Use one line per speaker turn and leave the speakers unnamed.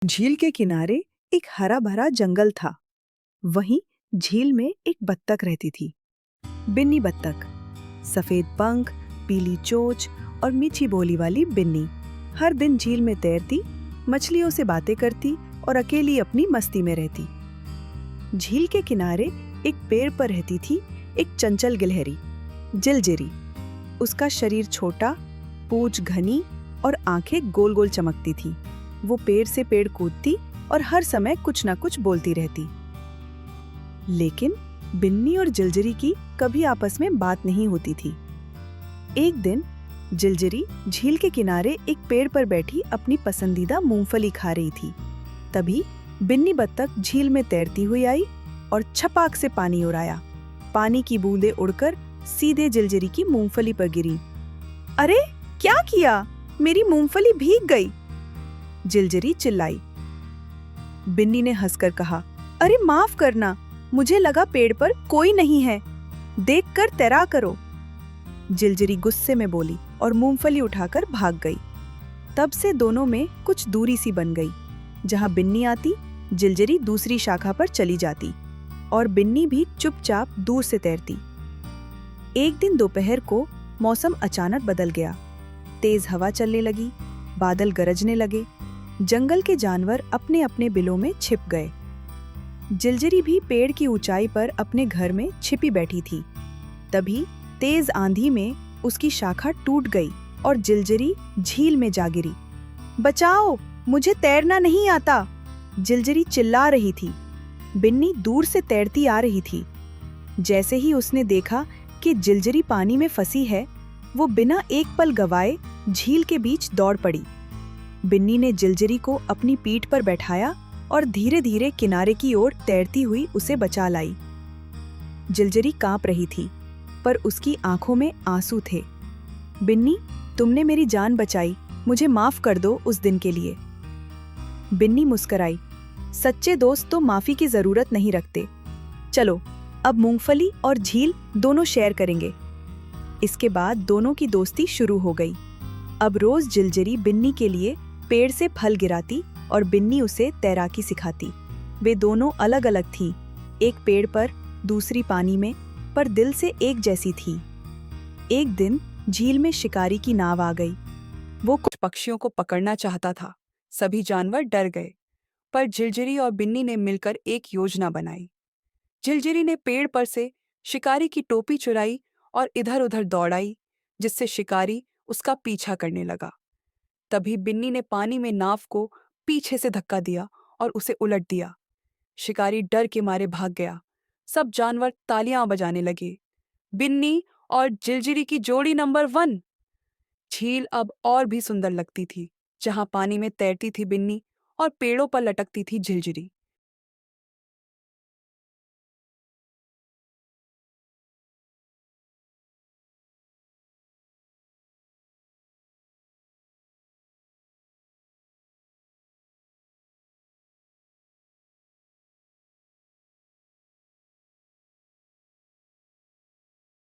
झील के किनारे एक हरा भरा जंगल था। वहीं झील में एक बत्तख रहती थी। बिन्नी बत्तख। सफेद पंख, पीली चोंच और मीठी बोली वाली बिन्नी हर दिन झील में तैरती, मछलियों से बातें करती और अकेली अपनी मस्ती में रहती। झील के किनारे एक पेड़ पर रहती थी एक चंचल गिलहरी, जिलजिरी। उसका शरीर छोटा, पूंछ घनी और आंखें गोल गोल चमकती थी। वो पेड़ से पेड़ कूदती और हर समय कुछ ना कुछ बोलती रहती। लेकिन बिन्नी और जिलजिरी की कभी आपस में बात नहीं होती थी। एक दिन जिलजिरी झील के किनारे एक पेड़ पर बैठी अपनी पसंदीदा मूंगफली खा रही थी। तभी बिन्नी बत्तख झील में तैरती हुई आई और छपाक से पानी उड़ाया। पानी की बूंदें उड़कर सीधे जिलजिरी की मूंगफली पर गिरी। अरे, क्या किया? मेरी मूंगफली भीग गई, जिलजिरी चिल्लाई। बिन्नी ने हंसकर कहा, अरे माफ करना, मुझे लगा पेड़ पर कोई नहीं है, देखकर तैरा करो। जिलजिरी गुस्से में बोली और मूंगफली उठाकर भाग गई। तब से दोनों में कुछ दूरी सी बन गई। जहां बिन्नी आती, जिलजिरी दूसरी शाखा पर चली जाती और बिन्नी भी चुपचाप दूर से तैरती। एक दिन दोपहर को मौसम अचानक बदल गया। तेज हवा चलने लगी, बादल गरजने लगे, जंगल के जानवर अपने अपने बिलों में छिप गए। जिलजिरी भी पेड़ की ऊंचाई पर अपने घर में छिपी बैठी थी। तभी तेज आंधी में उसकी शाखा टूट गई और जिलजिरी झील में जा गिरी। बचाओ, मुझे तैरना नहीं आता, जिलजिरी चिल्ला रही थी। बिन्नी दूर से तैरती आ रही थी। जैसे ही उसने देखा कि जिलजिरी पानी में फंसी है, वो बिना एक पल गवाए झील के बीच दौड़ पड़ी। बिन्नी ने जिलजिरी को अपनी पीठ पर बैठाया और धीरे धीरे किनारे की ओर तैरती हुई उसे बचा लाई। जिलजिरी कांप रही थी, पर उसकी आंखों में आंसू थे। बिन्नी, तुमने मेरी जान बचाई, मुझे माफ कर दो उस दिन के लिए। बिन्नी मुस्कुराई। सच्चे दोस्त तो माफी की जरूरत नहीं रखते। चलो, अब मूंगफली और झील दोनों शेयर करेंगे। इसके बाद दोनों की दोस्ती शुरू हो गई। अब रोज जिलजिरी बिन्नी के लिए पेड़ से फल गिराती और बिन्नी उसे तैराकी सिखाती। वे दोनों अलग अलग थीं, एक पेड़ पर, दूसरी पानी में, पर दिल से एक जैसी थी। एक दिन झील में शिकारी की नाव आ गई। वो कुछ पक्षियों को पकड़ना चाहता था। सभी जानवर डर गए, पर जिलजिरी और बिन्नी ने मिलकर एक योजना बनाई। जिलजिरी ने पेड़ पर से शिकारी की टोपी चुराई और इधर-उधर दौड़ाई, जिससे शिकारी उसका पीछा करने लगा। तभी बिन्नी ने पानी में नाव को पीछे से धक्का दिया और उसे उलट दिया। शिकारी डर के मारे भाग गया। सब जानवर तालियां बजाने लगे। बिन्नी और जिलजिरी की जोड़ी नंबर 1। झील अब और भी सुंदर लगती थी, जहां पानी में तैरती थी बिन्नी और पेड़ों पर लटकती थी जिलजिरी।